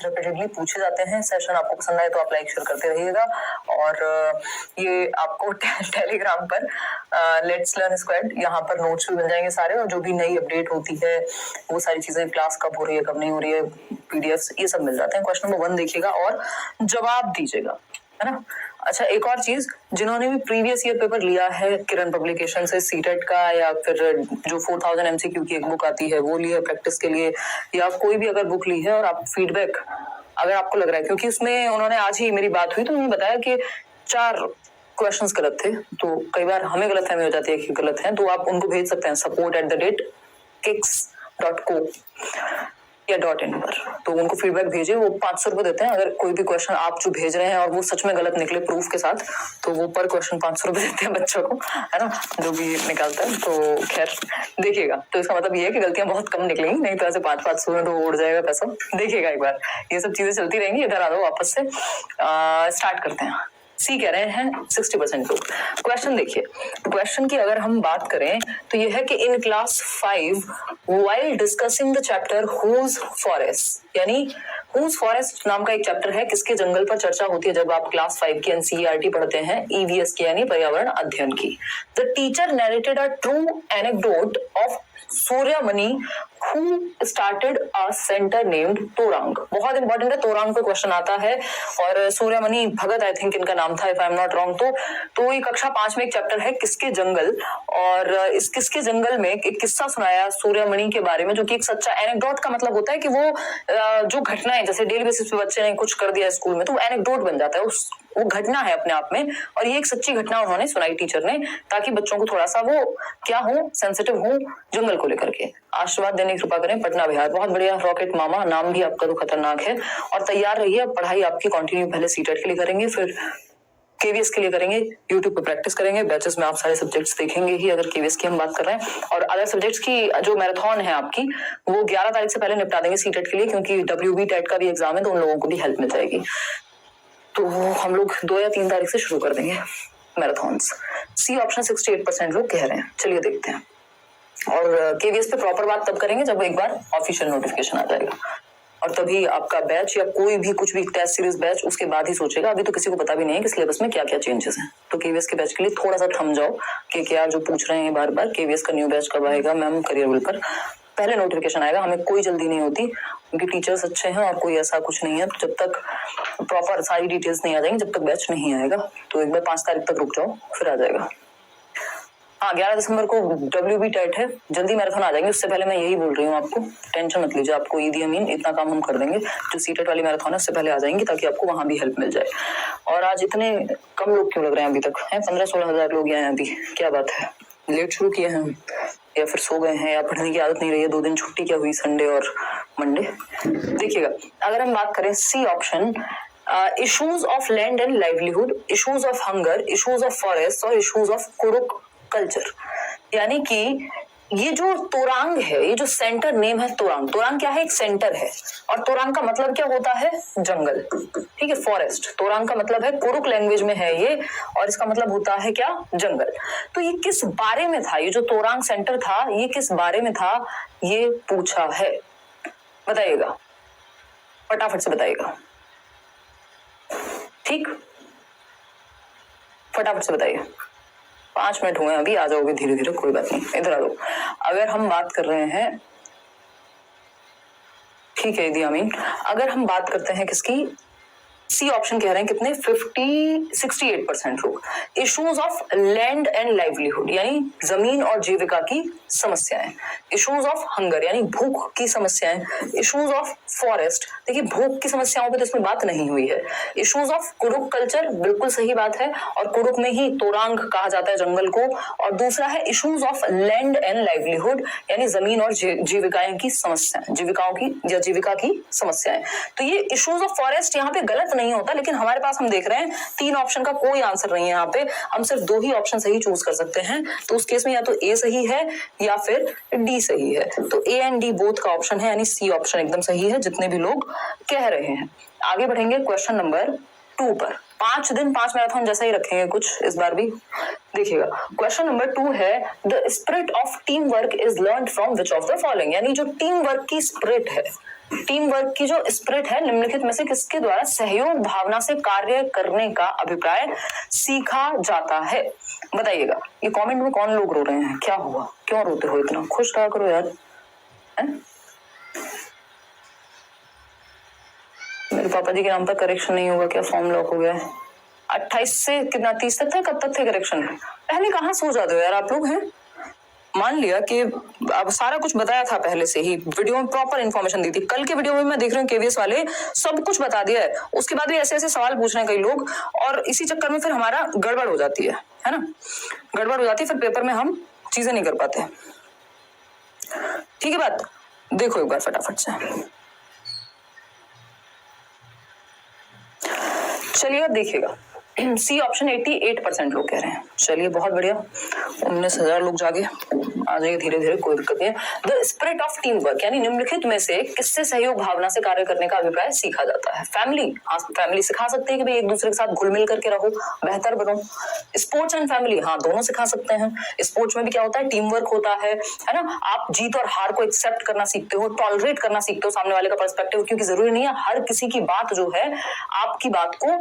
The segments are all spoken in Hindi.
रिपीटेडली पूछे जाते हैं। सेशन आपको पसंद आए तो आप लाइक शेयर करते रहिएगा और ये आपको टेलीग्राम पर लेट्स लर्न स्क्वाड यहाँ पर नोट्स भी मिल जाएंगे सारे, और जो भी नई अपडेट होती है वो सारी चीजें, क्लास कब हो रही है कब नहीं हो रही है, पीडीएफ ये सब मिल जाते हैं। क्वेश्चन नंबर 1 देखिएगा और जवाब दीजिएगा, है ना। अच्छा, एक और चीज, जिन्होंने भी प्रीवियस ईयर पेपर लिया है किरण पब्लिकेशन से सीटेट का, या फिर जो 4000 एमसीक्यू की एक बुक आती है वो ली है प्रैक्टिस के लिए, या कोई भी अगर बुक ली है और आप फीडबैक अगर आपको लग रहा है, क्योंकि उसमें उन्होंने आज ही मेरी बात हुई तो उन्होंने बताया कि 4 क्वेश्चंस गलत थे, तो कई बार हमें गलतफहमी हो जाती है कि गलत है, तो आप उनको भेज सकते हैं support@kiks.co या .in पर, तो उनको फीडबैक भेजिए। वो 500 रुपए देते हैं अगर कोई भी क्वेश्चन आप जो भेज रहे हैं और वो सच में गलत निकले प्रूफ के साथ, तो वो पर क्वेश्चन 500 रुपए देते हैं बच्चों को, है ना, जो भी निकालता है। तो खैर देखिएगा, तो इसका मतलब ये है कि गलतियां बहुत कम निकलेंगी, नहीं तो ऐसे 500 में तो उड़ जाएगा पैसा। देखिएगा एक बार, ये सब चीजें चलती रहेंगी। इधर आ दो वापस से, स्टार्ट करते हैं। सी कह रहे हैं 60% लोग। क्वेश्चन देखिए, क्वेश्चन की अगर हम बात करें तो यह है कि in class 5 while discussing the chapter whose forest, यानी हुज फॉरेस्ट नाम का एक चैप्टर है, किसके जंगल पर चर्चा होती है जब आप क्लास 5 की एनसीईआरटी पढ़ते हैं, ईवीएस की यानी पर्यावरण अध्ययन की। The teacher narrated a true anecdote of Suryamani who started a center named तोरांग। बहुत इंपॉर्टेंट है, तोरांग पे क्वेश्चन आता है, और सूर्यमणि भगत आई थिंक इनका नाम था, if I am not wrong. तो ये कक्षा 5 में एक चैप्टर है किसके जंगल, और इस किसके जंगल में एक किस्सा सुनाया सूर्यमणि के बारे में, जो कि एक सच्चा, एनेक्डोट का मतलब होता है कि वो जो घटनाएं, जैसे डेली बेसिस पे बच्चे ने कुछ कर दिया स्कूल में तो वो एनेक्डोट बन जाता है, वो घटना है अपने आप में, और ये एक सच्ची घटना उन्होंने सुनाई टीचर ने, ताकि बच्चों को थोड़ा सा वो क्या हो, सेंसिटिव हो जंगल को लेकर के। आशीर्वाद देने की कृपा करें, पटना बिहार। बहुत बढ़िया रॉकेट मामा, नाम भी आपका तो खतरनाक है। और तैयार रहिए, पढ़ाई आपकी कंटिन्यू, पहले सीटेट के लिए करेंगे, फिर केवीएस के लिए करेंगे, यूट्यूब पे प्रैक्टिस करेंगे, बैचेस में आप सारे सब्जेक्ट्स देखेंगे ही अगर केवीएस की हम बात कर रहे हैं। और अदर सब्जेक्ट्स की जो मैराथन है आपकी, वो 11 तारीख से पहले निपटा देंगे सीटेट के लिए, क्योंकि WB टेट का भी एग्जाम है, तो उन लोगों को भी हेल्प मिल जाएगी। तो हम लोग 2 या 3 तारीख से शुरू कर देंगे मैराथन्स। सी ऑप्शन 68% लोग कह रहे हैं। चलिए देखते हैं, और केवीएस पे प्रॉपर बात तब करेंगे जब एक बार ऑफिशियल नोटिफिकेशन आ जाएगा, और तभी आपका बैच या कोई भी कुछ भी टेस्ट सीरीज बैच उसके बाद ही सोचेगा। अभी तो किसी को पता भी नहीं है कि सिलेबस में क्या क्या चेंजेस हैं। तो केवीएस के बैच के लिए थोड़ा सा थम जाओ कि क्या जो पूछ रहे हैं बार बार, केवीएस का न्यू बैच कब आएगा मैम, करियर बिल पर पहले नोटिफिकेशन आएगा। हमें कोई जल्दी नहीं होती, क्योंकि टीचर्स अच्छे हैं और कोई ऐसा कुछ नहीं है। तो जब तक प्रॉपर सारी डिटेल्स नहीं आ जाएंगी, जब तक बैच नहीं आएगा, तो एक बार 5 तारीख तक रुक जाओ, फिर आ जाएगा। हाँ, 11 दिसंबर को WB टेट है, जल्दी मैराथन आ जाएंगे। उससे पहले मैं यही बोल रही हूँ आपको, टेंशन मत लीजिए, आपको ईदी अमीन इतना काम हम कर देंगे। जो सीटेट वाली मैराथन है उससे पहले आ जाएंगी, ताकि आपको वहां भी हेल्प मिल जाए। और आज इतने कम लोग क्यों लग रहे हैं अभी तक? हैं 15-16 हजार लोग हैं अभी, क्या बात है? लेट शुरू किए हैं या फिर सो गए हैं, या पढ़ने की आदत नहीं रही है? 2 दिन छुट्टी क्या हुई, संडे और मंडे। देखिएगा, अगर हम बात करें C option, issues of land and livelihood, issues of hunger, issues of forest और इश्यूज ऑफ कुरुक कल्चर, यानी कि ये जो तोरांग है, ये जो सेंटर नेम है तोरांग, तोरांग क्या है? एक सेंटर है, और तोरांग का मतलब क्या होता है? जंगल, ठीक है, फॉरेस्ट। तोरांग का मतलब है, कुरुक लैंग्वेज में है ये, और इसका मतलब होता है क्या? जंगल। तो ये किस बारे में था? ये जो तोरांग सेंटर था, ये किस बारे में था, ये पूछा है। बताइएगा, फटाफट से बताइएगा, ठीक, फटाफट से बताइए। 5 मिनट हुए अभी, आ जाओगे धीरे धीरे, कोई बात नहीं, इधर आ जाओ। अगर हम बात कर रहे हैं, ठीक है ईदी अमीन, अगर हम बात करते हैं किसकी, सी ऑप्शन कह रहे हैं कितने, 68% लोग। Issues of land and livelihood, यानी जमीन और जीविका की समस्याएं। इश्यूज ऑफ हंगर, यानी भूख की समस्याएं। इश्यूज ऑफ फॉरेस्ट, देखिए भूख की समस्याओं पे तो इसमें बात नहीं हुई है। इश्यूज ऑफ कुरुक कल्चर, बिल्कुल सही बात है, और कुरुक में ही तोरांग कहा जाता है जंगल को। और दूसरा है issues of land and livelihood, यानी जमीन और जीविकाएं की समस्याएं, जीविकाओं की या जीविका की समस्याएं। तो ये इश्यूज ऑफ फॉरेस्ट यहाँ पे गलत नहीं होता, लेकिन हमारे पास हम देख रहे हैं 3 ऑप्शन का कोई आंसर नहीं है यहाँ पे, हम सिर्फ 2 ही ऑप्शन सही चूज कर सकते हैं। तो उस केस में या तो ए सही है या फिर डी सही है। तो ए एंड डी बोथ का ऑप्शन है, यानी सी ऑप्शन एकदम सही है, जितने भी लोग कह रहे हैं। आगे बढ़ेंगे क्वेश्चन नंबर 2 पर। 5 दिन 5 मैराथन जैसा ही रखेंगे कुछ इस बार भी। देखिएगा क्वेश्चन नंबर 2 है the spirit of team work is learn from which of the following, यानी जो टीम वर्क की स्पिरिट है, टीम वर्क की जो स्पिरिट है निम्नलिखित में से किसके द्वारा सहयोग भावना से कार्य करने का अभिप्राय सीखा जाता है। बताइएगा। ये कमेंट में कौन लोग रो रहे हैं, क्या हुआ, क्यों रोते हो इतना, खुश रहा करो यार। मेरे पापा जी के नाम पर करेक्शन नहीं होगा क्या, फॉर्म लॉक हो गया है। 28 से कितना 30 तक था, कब तक थे करेक्शन? पहले कहाँ सो जाते हो यार आप लोग हैं। मान लिया कि अब सारा कुछ बताया था पहले से ही, वीडियो में प्रॉपर इन्फॉर्मेशन दी थी। कल के वीडियो में मैं देख रही हूँ केवीएस वाले सब कुछ बता दिया है, उसके बाद भी ऐसे ऐसे सवाल पूछ रहे हैं कई लोग, और इसी चक्कर में फिर हमारा गड़बड़ हो जाती है ना, गड़बड़ हो जाती है, फिर पेपर में हम चीजें नहीं कर पाते। ठीक है बात, देखो एक बार फटाफट से। चलिए अब देखिएगा, सी ऑप्शन 88% लोग कह रहे हैं। चलिए बहुत बढ़िया, 19,000 लोग जागे, आ जाइए धीरे धीरे, कोई दिक्कत नहीं है। The spirit of team work, यानी निम्नलिखित में से किससे सहयोग भावना से कार्य करने का अभिप्राय सीखा जाता है। फैमिली, हाँ फैमिली सिखा सकते हैं कि भाई एक दूसरे के साथ घुल मिल करके रहो, बेहतर बनो। स्पोर्ट्स एंड फैमिली, हाँ दोनों सिखा सकते हैं। स्पोर्ट्स में भी क्या होता है, टीम वर्क होता है ना। आप जीत और हार को एक्सेप्ट करना सीखते हो, टॉलरेट करना सीखते हो सामने वाले का पर्सपेक्टिव, क्योंकि जरूरी नहीं है हर किसी की बात जो है आपकी बात को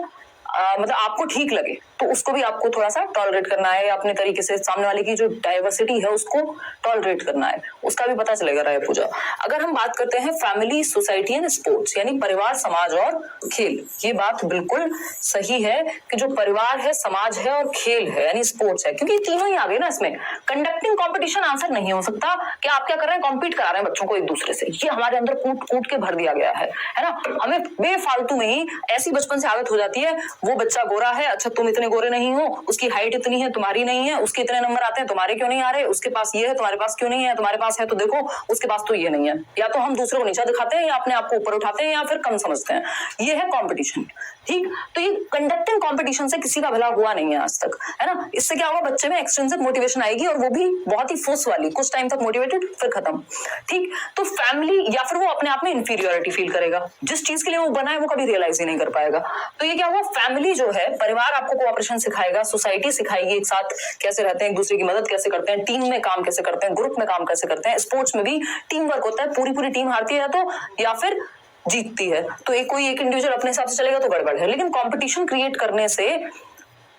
मतलब आपको ठीक लगे, तो उसको भी आपको थोड़ा सा टॉलरेट करना है, अपने तरीके से सामने वाले की जो डाइवर्सिटी है उसको टॉलरेट करना है, उसका भी पता चलेगा राय पूजा। अगर हम बात करते हैं फैमिली, सोसाइटी एंड स्पोर्ट्स, यानी परिवार, समाज और खेल, ये बात बिल्कुल सही है कि जो परिवार है, समाज है और खेल है यानी स्पोर्ट्स है, क्योंकि तीनों ही आ गए ना इसमें। कंडक्टिंग कॉम्पिटिशन आंसर नहीं हो सकता कि आप क्या कर रहे हैं, कॉम्पीट करा रहे हैं बच्चों को एक दूसरे से, ये हमारे अंदर कूट कूट के भर दिया गया है ना। हमें बेफालतू में ही ऐसी बचपन से आदत हो जाती है, वो बच्चा गोरा है, अच्छा तुम इतने गोरे नहीं हो, उसकी हाइट इतनी है तुम्हारी नहीं है, उसके इतने नंबर आते हैं तुम्हारे क्यों नहीं आ रहे, उसके पास ये है तुम्हारे पास क्यों नहीं है, तुम्हारे पास है तो देखो उसके पास तो ये नहीं है। या तो हम दूसरों को नीचा दिखाते हैं या अपने आप को ऊपर उठाते हैं या फिर कम समझते हैं, ये है कंपटीशन। ठीक, तो ये कंडक्टिंग कंपटीशन से किसी का भला हुआ नहीं है आज तक, है ना। इससे क्या होगा, बच्चे में एक्सट्रिंसिक मोटिवेशन आएगी और वो भी बहुत ही फोर्स वाली, कुछ टाइम तक मोटिवेटेड फिर खत्म। ठीक, तो फैमिली या फिर वो अपने आप में इंफीरियरिटी फील करेगा, जिस चीज के लिए वो बना है वो कभी रियलाइज ही नहीं कर पाएगा। तो ये क्या हुआ, फैमिली जो है, परिवार आपको कोऑपरेशन सिखाएगा, सोसाइटी सिखाएगी एक साथ कैसे रहते हैं, एक दूसरे की मदद कैसे करते हैं, टीम में काम कैसे करते हैं, ग्रुप में काम कैसे करते हैं। स्पोर्ट्स में भी टीम वर्क होता है, पूरी टीम हारती है तो या फिर जीतती है, तो एक कोई एक इंडिविजुअल अपने हिसाब से चलेगा तो गड़बड़ है। लेकिन कंपटीशन क्रिएट करने से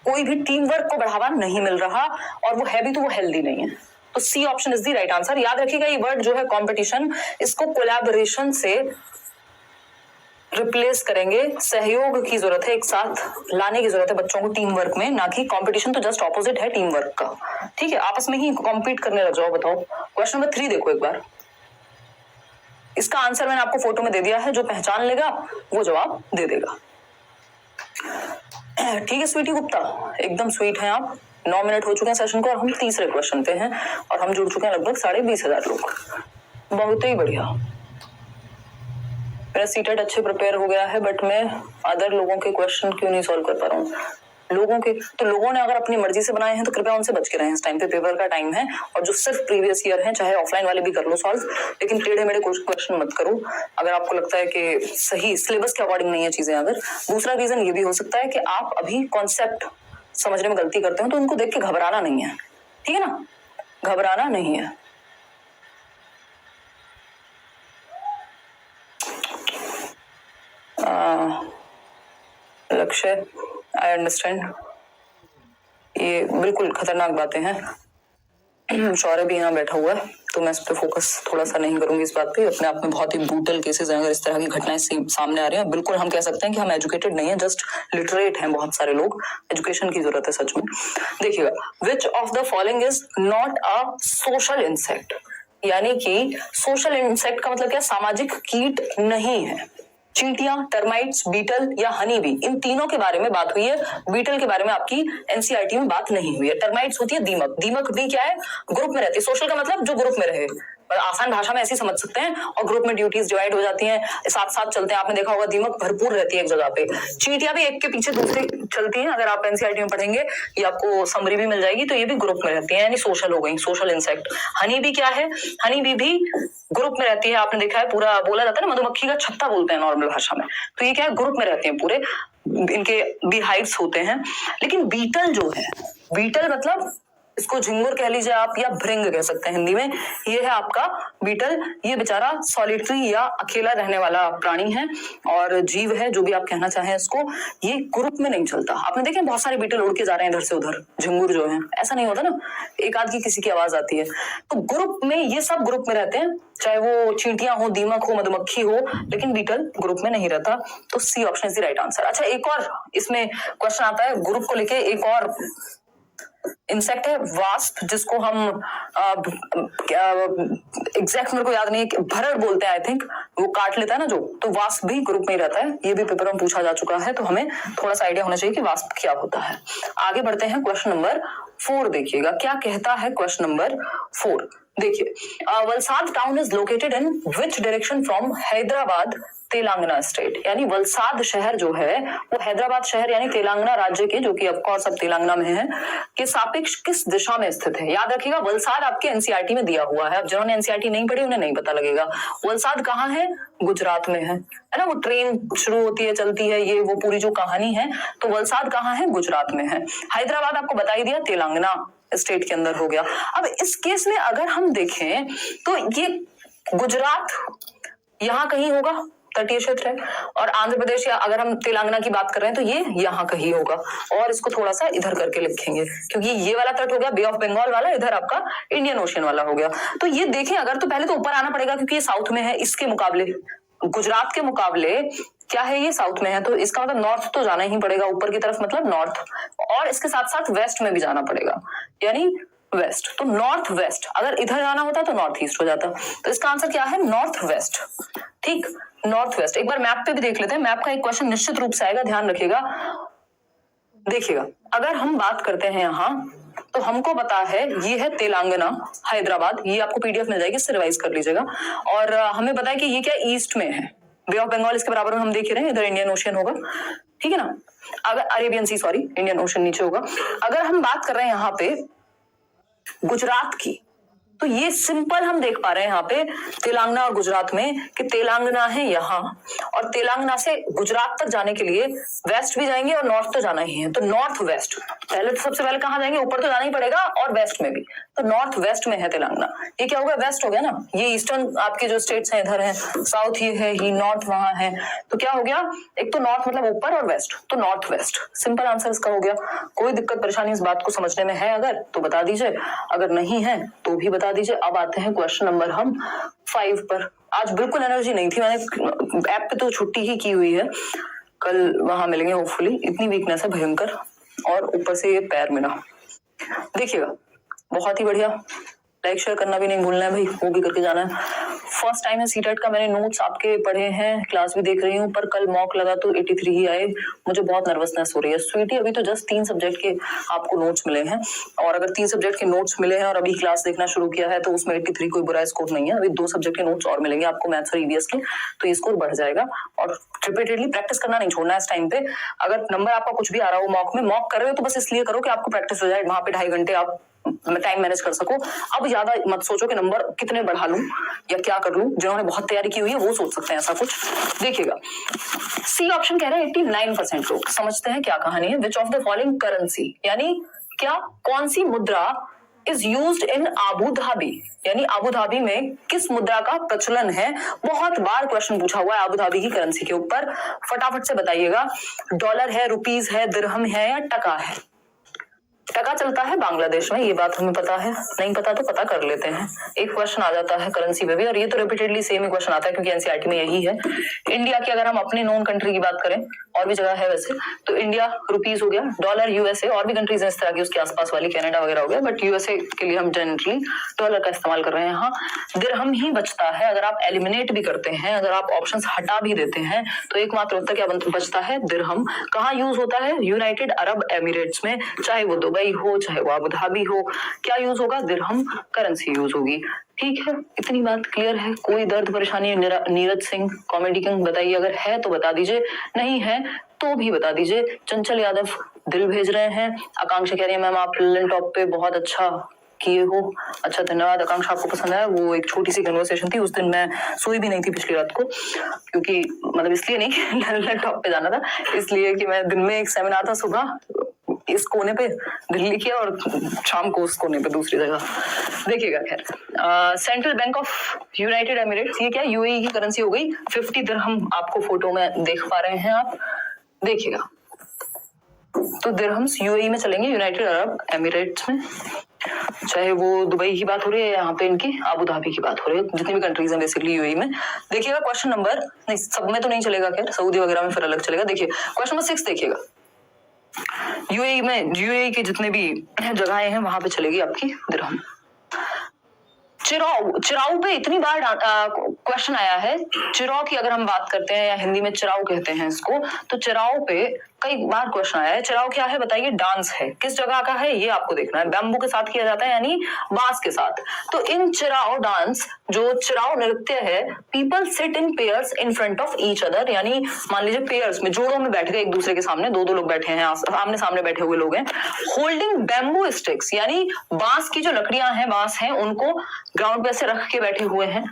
कोई भी टीम वर्क को बढ़ावा नहीं मिल रहा, और वो है भी तो वो हेल्दी नहीं है। तो C option is the right answer. याद रखिएगा ये वर्ड जो है कंपटीशन, इसको कोलैबोरेशन से रिप्लेस करेंगे। सहयोग की जरूरत है, एक साथ लाने की जरूरत है बच्चों को टीम वर्क में, ना कि कंपटीशन तो जस्ट ऑपोजिट है टीम वर्क का। ठीक है, आपस में ही कॉम्पीट करने लग जाओ। बताओ क्वेश्चन नंबर 3 देखो एक बार, इसका आंसर मैंने आपको फोटो में दे दिया है, जो पहचान लेगा वो जवाब दे देगा। ठीक है स्वीटी गुप्ता, एकदम स्वीट हैं आप। 9 मिनट हो चुके हैं सेशन को और हम तीसरे क्वेश्चन पे हैं, और हम जुड़ चुके हैं लगभग 20,500 लोग। बहुत ही बढ़िया, मेरा सीटेट अच्छे प्रिपेयर हो गया है, बट मैं अदर लोगों के क्वेश्चन क्यों नहीं सॉल्व कर पा रहा हूँ। लोगों के तो लोगों ने अगर अपनी मर्जी से बनाए हैं तो कृपया उनसे बच के रहें, इस टाइम पे पेपर का टाइम है, और जो सिर्फ प्रीवियस ईयर हैं, चाहे ऑफलाइन वाले भी कर लो सॉल्व, लेकिन टेढ़े मेढ़े क्वेश्चन मत करो अगर आपको लगता है कि सही सिलेबस के अकॉर्डिंग नहीं है चीजें। अगर दूसरा रीजन ये भी हो सकता है कि आप अभी कॉन्सेप्ट समझने में गलती करते हो, तो उनको देख के घबराना नहीं है, ठीक है ना, घबराना नहीं है। लक्ष्य, आई अंडरस्टैंड, ये बिल्कुल खतरनाक बातें हैं। शौर्य भी यहाँ बैठा हुआ है, तो मैं इस पे फोकस थोड़ा सा नहीं करूंगी इस बात पे। अपने आप में बहुत ही ब्रूटल केसेस हैं, अगर इस तरह की घटनाएं सामने आ रही हैं, बिल्कुल हम कह सकते हैं कि हम एजुकेटेड नहीं है, जस्ट लिटरेट हैं बहुत सारे लोग। एजुकेशन की जरूरत है सच में। देखिएगा, विच of the following is not a social insect, यानी कि सोशल इंसेक्ट का मतलब क्या, सामाजिक कीट नहीं है। चींटियां, टर्माइट्स, बीटल या हनी बी, इन तीनों के बारे में बात हुई है। बीटल के बारे में आपकी एनसीईआरटी में बात नहीं हुई है। टर्माइट्स होती है दीमक, दीमक भी क्या है, ग्रुप में रहती है। सोशल का मतलब जो ग्रुप में रहे, आसान भाषा में ऐसे समझ सकते हैं, और ग्रुप में ड्यूटीज डिवाइड हो जाती हैं, साथ साथ चलते हैं। आपने देखा होगा दीमक भरपूर रहती है एक जगह पे। चींटियां भी एक के पीछे दूसरी चलती हैं, अगर आप एनसीईआरटी में पढ़ेंगे ये आपको समरी भी मिल जाएगी, तो ये भी ग्रुप में रहती है, यानी सोशल हो गई, सोशल इंसेक्ट। हनी बी क्या है, हनी बी भी ग्रुप में रहती है। आपने देखा है, पूरा बोला जाता है ना, मधुमक्खी का छत्ता बोलते हैं नॉर्मल भाषा में, तो ये क्या है, ग्रुप में रहते हैं पूरे, इनके बी हाइव्स होते हैं। लेकिन बीटल जो है, बीटल मतलब इसको झिंगुर कह लीजिए आप या भृंग कह सकते हैं हिंदी में। ये है आपका बीटल। ये बेचारा सॉलिटरी या अकेला रहने वाला प्राणी है और जीव है, जो भी आप कहना चाहें इसको। ये ग्रुप में नहीं चलता। आपने देखे बहुत सारे बीटल उड़ के जा रहे हैं इधर से उधर, झिंगुर जो है, ऐसा नहीं होता ना, एक आध की किसी की आवाज आती है। तो ग्रुप में ये सब ग्रुप में रहते हैं, चाहे वो चींटियां हो, दीमक हो, मधुमक्खी हो, लेकिन बीटल ग्रुप में नहीं रहता। तो C option is the right answer. अच्छा, एक और इसमें क्वेश्चन आता है ग्रुप को लेके। एक और इंसेक्ट है वास्प, जिसको हम एग्जैक्ट मेरे को याद नहीं है, भरड़ बोलते हैं आई थिंक, वो काट लेता है ना जो, तो वास्प भी ग्रुप में ही रहता है। ये भी पेपर में पूछा जा चुका है, तो हमें थोड़ा सा आइडिया होना चाहिए कि वास्प क्या होता है। आगे बढ़ते हैं, क्वेश्चन नंबर 4 देखिएगा क्या कहता है। क्वेश्चन नंबर 4 देखिए, Valsad town is located in which direction from Hyderabad Telangana state. यानी वलसाड शहर जो है वो हैदराबाद शहर यानी तेलंगाना राज्य के, जो कि ऑफ कोर्स अब तेलंगाना में है, के सापेक्ष किस दिशा में स्थित है। याद रखिएगा वलसाड आपके एनसीईआरटी में दिया हुआ है। अब जिन्होंने एनसीईआरटी नहीं पढ़ी उन्हें नहीं पता लगेगा। वलसाड कहाँ है? गुजरात में है ना। वो ट्रेन शुरू होती है, चलती है, ये वो पूरी जो कहानी है। तो वलसाड कहाँ है? गुजरात में है। हैदराबाद आपको बता ही दिया, तेलंगाना स्टेट के अंदर हो गया। अब इस केस में अगर हम देखें तो ये गुजरात यहाँ कहीं होगा, तटीय क्षेत्र है, और आंध्र प्रदेश या अगर हम तेलंगाना की बात कर रहे हैं तो ये यहाँ कहीं होगा। और इसको थोड़ा सा इधर करके लिखेंगे, क्योंकि ये वाला तट हो गया बे ऑफ बंगाल वाला, इधर आपका इंडियन ओशन वाला हो गया। तो ये देखें अगर, तो पहले तो ऊपर आना पड़ेगा क्योंकि ये साउथ में है। इसके मुकाबले, गुजरात के मुकाबले क्या है, ये साउथ में है, तो इसका मतलब नॉर्थ तो जाना ही पड़ेगा ऊपर की तरफ, मतलब नॉर्थ, और इसके साथ साथ वेस्ट में भी जाना पड़ेगा, यानी वेस्ट। तो नॉर्थ वेस्ट, अगर इधर जाना होता तो नॉर्थ ईस्ट हो जाता। तो इसका आंसर क्या है? North west. ठीक, नॉर्थ वेस्ट। एक बार मैप पे भी देख लेते हैं, मैप का एक क्वेश्चन निश्चित रूप से आएगा, ध्यान रखिएगा। देखिएगा अगर हम बात करते हैं यहाँ, तो हमको पता है ये है तेलंगाना, हैदराबाद, ये आपको पीडीएफ मिल जाएगी, इससे रिवाइज कर लीजिएगा। और हमें पता है कि ये क्या ईस्ट में है, बे ऑफ बंगाल इसके बराबर में हम देख रहे हैं, इधर इंडियन ओशन होगा, ठीक है ना। अगर अरेबियन सी, सॉरी, इंडियन ओशन नीचे होगा। अगर हम बात कर रहे हैं यहाँ पे गुजरात की, तो ये सिंपल हम देख पा रहे हैं यहाँ पे तेलंगाना और गुजरात में कि तेलंगाना है यहाँ, और तेलंगाना से गुजरात तक जाने के लिए वेस्ट भी जाएंगे और नॉर्थ तो जाना ही है। तो नॉर्थ वेस्ट, पहले तो सबसे पहले कहाँ जाएंगे? ऊपर तो जाना ही पड़ेगा, और वेस्ट में भी, तो नॉर्थ वेस्ट में है तेलंगाना। ये क्या हो गया? वेस्ट हो गया ना। ये ईस्टर्न आपके जो स्टेट्स हैं इधर है, साउथ ये है, ये नॉर्थ वहां है, तो क्या हो गया? एक तो नॉर्थ मतलब ऊपर, और वेस्ट, तो नॉर्थ वेस्ट। सिंपल आंसर इसका हो गया। कोई दिक्कत परेशानी इस बात को समझने में है अगर, तो बता दीजिए, अगर नहीं है तो भी बता दीजिए। अब आते हैं क्वेश्चन नंबर हम 5 पर। आज बिल्कुल एनर्जी नहीं थी, मैंने ऐप पे तो छुट्टी ही की हुई है, कल वहां मिलेंगे होपफुली। इतनी वीकनेस है भयंकर, और ऊपर से ये पैर मेरा। देखिएगा बहुत ही बढ़िया, लाइक शेयर करना भी नहीं भूलना है भाई, वो भी करके जाना है। फर्स्ट टाइम है सीटेट का, मैंने नोट्स आपके पढ़े हैं, क्लास भी देख रही हूँ, पर कल मॉक लगा तो 83 ही आए। मुझे बहुत नर्वसनेस हो रही है स्वीटी। अभी तो जस्ट 3 सब्जेक्ट के आपको नोट्स मिले हैं, और अगर 3 सब्जेक्ट के नोट्स मिले हैं और अभी क्लास देखना शुरू किया है तो उसमें 83 कोई बुरा स्कोर नहीं है। अभी 2 सब्जेक्ट के नोट्स और मिलेंगे आपको, मैथ्स और ईवीएस के, तो ये स्कोर बढ़ जाएगा। और रिपीटेडली प्रैक्टिस करना नहीं छोड़ना इस टाइम पे। अगर नंबर आपका कुछ भी आ रहा हो मॉक में, मॉक कर रहे हो तो बस इसलिए करो कि आपको प्रैक्टिस हो जाए, वहां पे 2.5 घंटे आप टाइम मैनेज कर सको। अब ज्यादा मत सोचो कि नंबर कितने बढ़ा लूं या क्या कर लूं। जिन्होंने बहुत तैयारी की हुई है वो सोच सकते हैं ऐसा कुछ। देखिएगा सी ऑप्शन कह रहे हैं 89% लोग। समझते हैं क्या कहानी है। विच ऑफ द फॉलोइंग करेंसी, यानी क्या, कौन सी मुद्रा is used in Abu Dhabi, यानी आबू धाबी में किस मुद्रा का प्रचलन है। बहुत बार क्वेश्चन पूछा हुआ है आबू धाबी की करेंसी के ऊपर, फटाफट से बताइएगा। डॉलर है, रुपीज है, दिरहम है, या टका है। टका चलता है बांग्लादेश में, ये बात हमें पता है, नहीं पता तो पता कर लेते हैं। एक क्वेश्चन आ जाता है करेंसी पे भी, और ये तो रिपीटेडली सेम ही क्वेश्चन आता है क्योंकि एनसीईआरटी में यही है। इंडिया की अगर हम अपने नॉन कंट्री की बात करें, और भी जगह है वैसे, तो इंडिया रुपीज हो गया, डॉलर यूएसए, और भी कंट्रीज हैं इस तरह की उसके आसपास वाली, कनाडा वगैरह हो गया, बट यूएसए के लिए हम जनरली डॉलर का इस्तेमाल कर रहे हैं। यहाँ दिरहम ही बचता है। अगर आप एलिमिनेट भी करते हैं, अगर आप ऑप्शन हटा भी देते हैं, तो एकमात्र उत्तर क्या बचता है? दिरहम। कहाँ यूज होता है? यूनाइटेड अरब एमिरेट्स में, चाहे वो दुबई हो, चाहे वो अबू धाबी हो, क्या यूज होगा? दिरहम करेंसी यूज होगी। ठीक है, इतनी बात क्लियर है। कोई दर्द परेशानी? नीरज सिंह कॉमेडी किंग बताइए, अगर है तो बता दीजिए, नहीं है तो भी बता दीजिए। चंचल यादव दिल भेज रहे हैं। आकांक्षा कह रही है मैम आप लिलन टॉप पे बहुत अच्छा किए हो। अच्छा धन्यवाद आकांक्षा, आपको पसंद आया। वो एक छोटी सी कन्वर्सेशन थी, उस दिन मैं सोई भी नहीं थी पिछली रात को, क्योंकि मतलब इसलिए नहीं लिलन टॉप पे जाना था, इसलिए कि मैं दिन में एक सेमिनार था सुबह, इस कोने पे दिल्ली के और शाम को उस कोने पे दूसरी जगह। देखिएगा खैर, central bank of United Emirates, ये क्या यूएई की करेंसी हो गई। 50 दिरहम आपको फोटो में देख पा रहे हैं आप, देखिएगा। तो दिरहम्स यूएई में चलेंगे, यूनाइटेड अरब एमिरेट्स में, चाहे वो दुबई की बात हो रही है, यहाँ पे इनकी अबू धाबी की बात हो रही है, जितनी भी कंट्रीज हैं बेसिकली यूएई में। देखिएगा क्वेश्चन नंबर, नहीं सब में तो नहीं चलेगा खैर, सऊदी वगैरह में फिर अलग चलेगा। देखिए क्वेश्चन नंबर 6 देखिएगा, यूएई में, यूएई के जितने भी जगहें हैं वहां पे चलेगी आपकी दिरहम। चिराउ, चिराउ पे इतनी बार क्वेश्चन आया है। चिराउ की अगर हम बात करते हैं, या हिंदी में चिराउ कहते हैं इसको, तो चिराउ पे कई बार क्वेश्चन आया है। चिराउ क्या है बताइए, डांस है, किस जगह का है ये आपको देखना है। बैम्बू के साथ किया जाता है, यानी बांस के साथ। तो इन चिराउ डांस, जो चिराउ नृत्य है, people sit in pairs in front of each other, यानी मान लीजिए पेयर्स में, जोड़ों में बैठ गए एक दूसरे के सामने, दो लोग बैठे हैं, आमने सामने बैठे हुए लोग हैं। होल्डिंग बैम्बू स्टिक्स, यानी बांस की जो लकड़ियां हैं, बांस हैं, उनको ग्राउंड पे ऐसे रख के बैठे हुए हैं।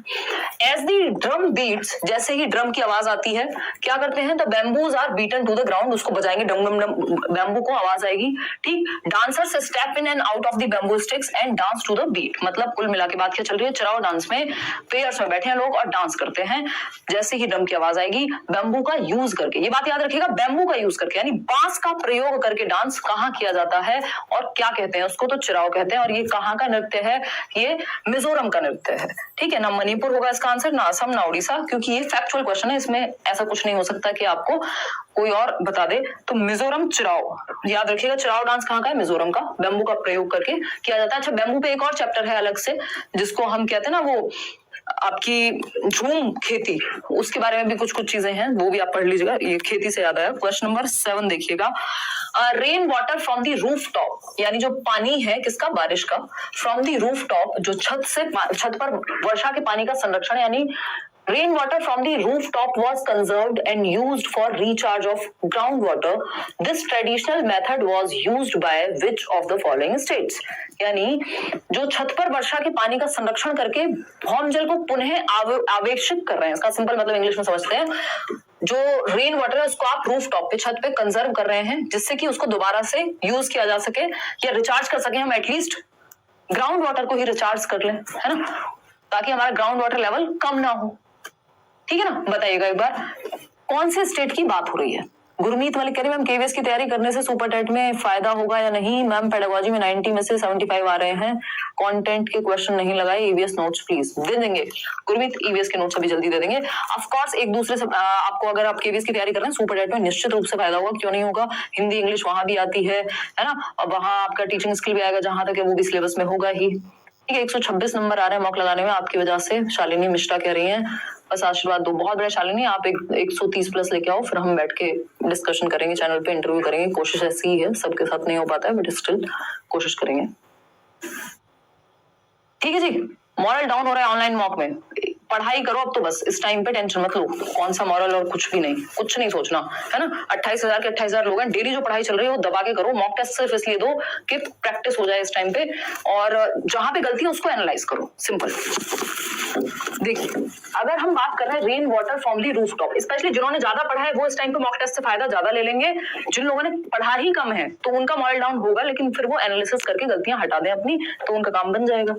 एज दी ड्रम बीट्स, जैसे ही ड्रम की आवाज आती है, क्या करते हैं, the bamboos are beaten to the ground, उसको बजाएंगे, डम डम डम, बैम्बू को आवाज आएगी, ठीक। Dancers step in and out of the bamboo sticks and dance to the beat. मतलब कुल मिला के बात क्या चल रही है, चिराउ डांस में पेयर्स में बैठे हैं लोग और डांस करते हैं, जैसे ही ड्रम की आवाज आएगी, बैम्बू का यूज करके। ये बात याद रखिएगा, बैम्बू का यूज करके, यानी बांस का प्रयोग करके डांस कहाँ किया जाता है और क्या कहते हैं उसको, तो चिराउ कहते हैं। और ये कहाँ का नृत्य है, ये मिजोरम का नृत्य है, ठीक है ना। मणिपुर होगा इसका आंसर, ना असम ना उड़ीसा, क्योंकि ये फैक्चुअल क्वेश्चन है, इसमें ऐसा कुछ नहीं हो सकता कि आपको कोई और बता दे। तो मिजोरम चिराउ, याद रखिएगा, चिराउ डांस कहाँ का है, मिजोरम का, बैम्बू का प्रयोग करके किया जाता है। अच्छा, बैम्बू पे एक और चैप्टर है अलग से, जिसको हम कहते हैं ना, वो आपकी झूम खेती, उसके बारे में भी कुछ चीजें हैं, वो भी आप पढ़ लीजिएगा। ये खेती से याद आया। क्वेश्चन नंबर 7 देखिएगा, rain water from the roof top, यानी जो पानी है किसका, बारिश का, फ्रॉम द रूफ टॉप, जो छत पर वर्षा के पानी का संरक्षण, यानी rainwater from the rooftop was conserved and used for recharge of groundwater. This traditional method was used by which of the following states? यानी जो छत पर वर्षा के पानी का संरक्षण करके भौम जल को पुनः आवेशित कर रहे हैं, इसका सिंपल मतलब इंग्लिश में समझते हैं। जो रेन वाटर है उसको आप रूफ टॉप पे, छत पे कंजर्व कर रहे हैं, जिससे कि उसको दोबारा से यूज किया जा सके या रिचार्ज कर सके, हम एटलीस्ट ग्राउंड वाटर को ही रिचार्ज कर लें, है ना, ताकि हमारा ग्राउंड वाटर लेवल कम ना हो, ठीक है ना। बताइएगा एक बार, कौन से स्टेट की बात हो रही है। गुरमीत वाली कह रही मैम केवीएस की तैयारी करने से सुपर टेट में फायदा होगा या नहीं। मैम पेडागोजी में 90 में से 75 आ रहे हैं, कंटेंट के क्वेश्चन नहीं लगाए, ईवीएस नोट्स प्लीज। दे देंगे गुरमीत, ईवीएस के नोट्स अभी जल्दी दे देंगे। ऑफ कोर्स एक दूसरे से आपको, अगर आप केवीएस की तैयारी कर रहे हैं सुपर टेट में, निश्चित रूप से फायदा होगा, क्यों नहीं होगा। हिंदी इंग्लिश वहां भी आती है ना, और वहां आपका टीचिंग स्किल भी आएगा, जहां तक है वो भी सिलेबस में होगा ही, ठीक है। 126 नंबर आ रहे हैं मॉक लगाने में आपकी वजह से, शालिनी मिश्रा कह रही हैं, बस आशीर्वाद दो। बहुत बड़ा शालिनी, आप 130 प्लस लेके आओ, फिर हम बैठ के डिस्कशन करेंगे, चैनल पे इंटरव्यू करेंगे। कोशिश ऐसी ही है, सबके साथ नहीं हो पाता है, बट स्टिल कोशिश करेंगे, ठीक है जी। मॉरल डाउन हो रहा है ऑनलाइन मॉक में, पढ़ाई करो अब तो बस, इस टाइम पे टेंशन मत लो, कौन सा मॉरल और कुछ भी नहीं, कुछ नहीं सोचना, है ना। 28,000 के 28,000 लोग हैं, डेली जो पढ़ाई चल रही है वो दबा के करो। मॉक टेस्ट सिर्फ इसलिए दो कि प्रैक्टिस हो जाए इस टाइम पे, और जहां पे गलती है उसको एनालाइज करो, सिंपल। देखिए, अगर हम बात कर रहे हैं rain water from the roof top, specially जिन्होंने ज्यादा पढ़ा है वो इस टाइम पे मॉक टेस्ट से फायदा ज्यादा ले लेंगे। जिन लोगों ने पढ़ा ही कम है तो उनका मॉरल डाउन होगा, लेकिन फिर वो एनालिसिस करके गलतियां हटा दें अपनी, तो उनका काम बन जाएगा।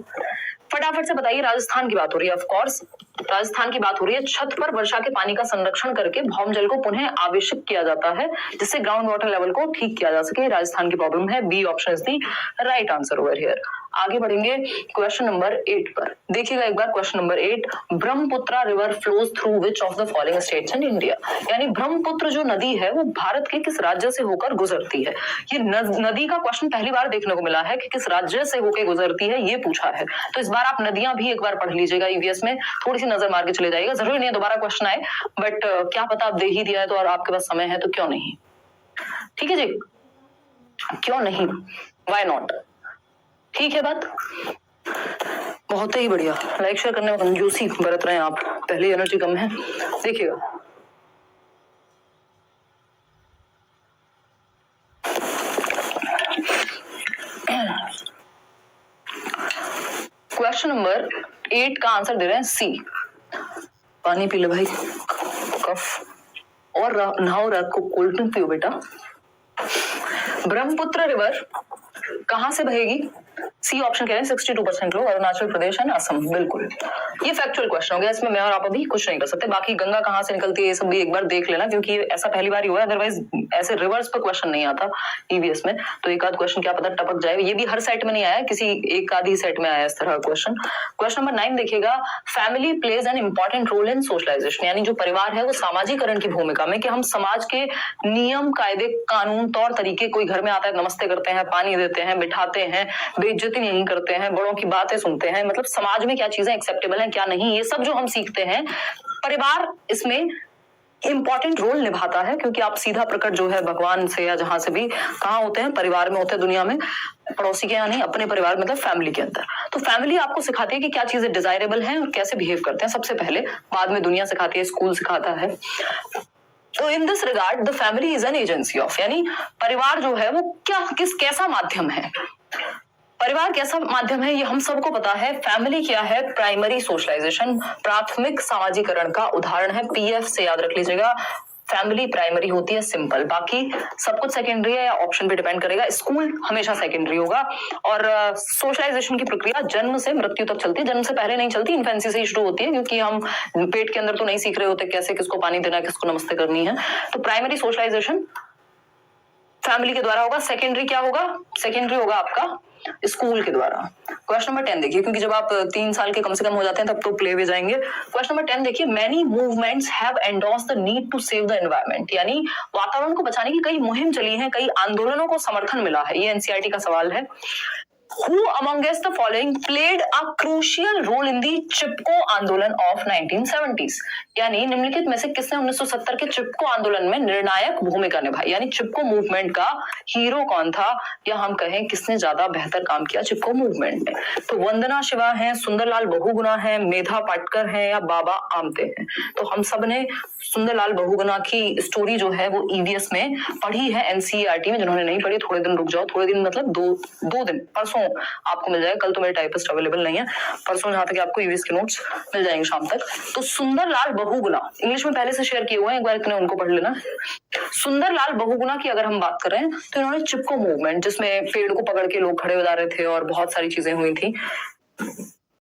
फटाफट से बताइए, राजस्थान की बात हो रही है, ऑफ कोर्स राजस्थान की बात हो रही है। छत पर वर्षा के पानी का संरक्षण करके भौम जल को पुनः आवेशित किया जाता है, जिससे ग्राउंड वाटर लेवल को ठीक किया जा सके। राजस्थान की प्रॉब्लम है, B option is the right answer over here. आगे बढ़ेंगे क्वेश्चन नंबर 8 पर। देखिएगा एक बार question number 8, Brahmaputra river flows through which of the following states in India, यानी ब्रह्मपुत्र जो नदी है वो भारत के किस राज्य से होकर गुजरती है। ये नदी का क्वेश्चन पहली बार देखने को मिला है कि किस राज्य से होकर गुजरती है, ये पूछा है। तो इस बार आप नदियां भी एक बार पढ़ लीजिएगा, ईवीएस में थोड़ी सी नजर मार के चले जाइएगा, जरूरी नहीं है दोबारा क्वेश्चन आए, बट क्या पता आप दे ही दिया है तो, और आपके पास समय है तो क्यों नहीं, ठीक है जी, क्यों नहीं, वाई नॉट, ठीक है बात। बहुत ही बढ़िया, लाइक शेयर करने में कंजूसी बरत रहे हैं आप, पहले एनर्जी कम है। देखिएगा क्वेश्चन नंबर 8 का आंसर दे रहे हैं सी। पानी पी ले भाई, कफ और नहाओ, रात को कोल्ड ड्रिंक पियो बेटा। ब्रह्मपुत्र रिवर कहां से बहेगी? सी ऑप्शन कह रहे हैं 62% लोग, अरुणाचल प्रदेश एंड असम। बिल्कुल, ये फैक्चुअल क्वेश्चन हो गया, इसमें मैं और आप अभी कुछ नहीं कर सकते। बाकी गंगा कहां से निकलती है ये सब भी एक बार देख लेना, क्योंकि ऐसा पहली बार ही हुआ है, अदरवाइज ऐसे रिवर्स पर क्वेश्चन नहीं आता ईवीएस में। तो एक आध क्वेश्चन क्या पता टपक जाए, ये भी हर सेट में नहीं आया, किसी एक आधी सेट में आया इस तरह का क्वेश्चन। क्वेश्चन नंबर 9 देखिएगा, family plays an important role in socialization, यानी जो परिवार है वो सामाजिकरण की भूमिका में, कि हम समाज के नियम कायदे कानून तौर तरीके, कोई घर में आता है नमस्ते करते हैं, पानी देते हैं, बिठाते हैं, बेइज्जती नहीं करते हैं, बड़ों की बातें सुनते हैं, मतलब समाज में क्या चीजें एक्सेप्टेबल हैं क्या नहीं, ये सब जो हम सीखते हैं, परिवार इसमें इंपॉर्टेंट रोल निभाता है, क्योंकि आप सीधा प्रकट जो है भगवान से या जहां से भी कहाँ होते हैं, परिवार में होते हैं दुनिया में, पड़ोसी के यहाँ नहीं, अपने परिवार मतलब फैमिली के अंदर। तो फैमिली आपको सिखाती है कि क्या चीजें डिजायरेबल हैं और कैसे बिहेव करते हैं सबसे पहले, बाद में दुनिया सिखाती है, स्कूल सिखाता है। तो in this regard the family is an agency of, यानी परिवार जो है वो कैसा माध्यम है, परिवार कैसा माध्यम है, ये हम सबको पता है। फैमिली क्या है? प्राइमरी सोशलाइजेशन, प्राथमिक सामाजिकरण का उदाहरण है। पीएफ से याद रख लीजिएगा, फैमिली प्राइमरी होती है, सिंपल, बाकी सब कुछ सेकेंडरी है या ऑप्शन पे डिपेंड करेगा। स्कूल हमेशा सेकेंडरी होगा, और सोशलाइजेशन की प्रक्रिया जन्म से मृत्यु तक चलती है, जन्म से पहले नहीं चलती, इन्फेंसी से शुरू होती है, क्योंकि हम पेट के अंदर तो नहीं सीख रहे होते कैसे किसको पानी देना है, किसको नमस्ते करनी है। तो प्राइमरी सोशलाइजेशन फैमिली के द्वारा होगा। सेकेंडरी क्या होगा? सेकेंडरी होगा आपका स्कूल के द्वारा। क्वेश्चन नंबर 10 देखिए, क्योंकि जब आप 3 साल के कम से कम हो जाते हैं तब तो प्ले में जाएंगे। क्वेश्चन नंबर 10 देखिए, many movements have endorsed the need to save the environment, यानी वातावरण को बचाने की कई मुहिम चली है, कई आंदोलनों को समर्थन मिला है। ये एनसीईआरटी का सवाल है। Who amongst the following played a crucial role in the चिपको आंदोलन of 1970s, यानी निम्नलिखित में से किसने 1970 के चिपको आंदोलन में निर्णायक भूमिका निभाई, यानी चिपको मूवमेंट का हीरो कौन था, या हम कहें किसने ज्यादा बेहतर काम किया चिपको मूवमेंट में। तो वंदना शिवा है, सुंदरलाल बहुगुणा है, मेधा पाटकर है, या बाबा आमटे हैं। तो हम सब ने सुंदरलाल बहुगुणा की स्टोरी जो है वो ईवीएस में पढ़ी है, एनसीईआरटी में। जिन्होंने नहीं पढ़ी थोड़े दिन रुक जाओ, थोड़े दिन मतलब दो दिन, परसों आपको मिल जाएगा, कल तो मेरे टाइपिस्ट अवेलेबल नहीं है, परसों जहां तक आपको ईवीएस के नोट्स मिल जाएंगे शाम तक। तो सुंदरलाल बहुगुणा इंग्लिश में पहले से शेयर किए हुए हैं, एक बार इतने उनको पढ़ लेना। सुंदरलाल बहुगुणा की अगर हम बात करें तो इन्होंने चिपको मूवमेंट, जिसमें पेड़ को पकड़ के लोग खड़े हो जा रहे थे और बहुत सारी चीजें हुई थी,